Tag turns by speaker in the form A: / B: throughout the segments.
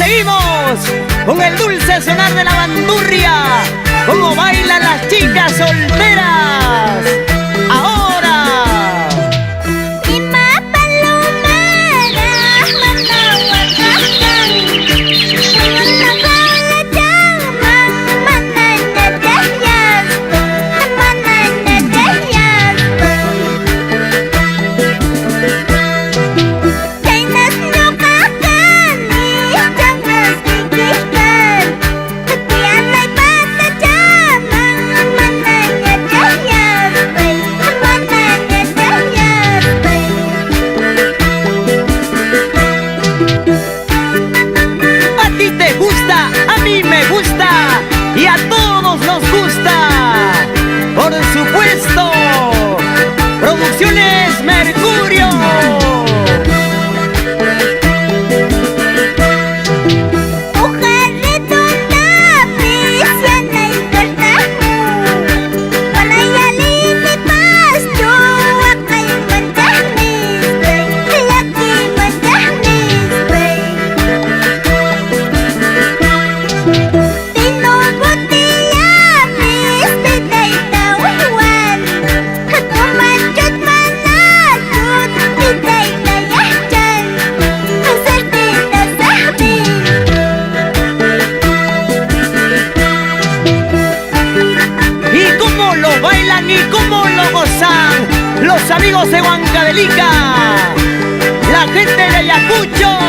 A: seguimos con el dulce sonar de la bandurria, como bailan las chicas solteras. Ahora. A mí me gusta y a todos nos gusta. Por supuesto, Producciones Mercurio. Y cómo lo gozan los amigos de Huancavelica, la gente de Ayacucho.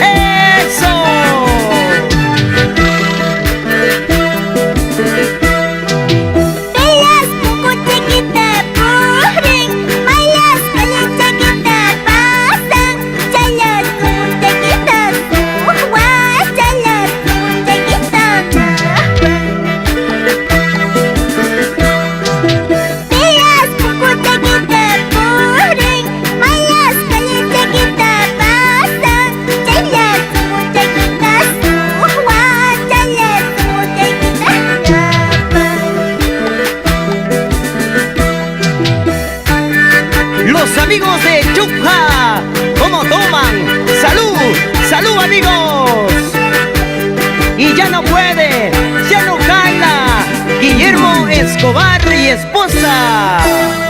A: ¡Eso! Los amigos de Chuja, ¿cómo toman? ¡Salud! ¡Salud, amigos! Y ya no puede, ya no jala, Guillermo Escobar y esposa.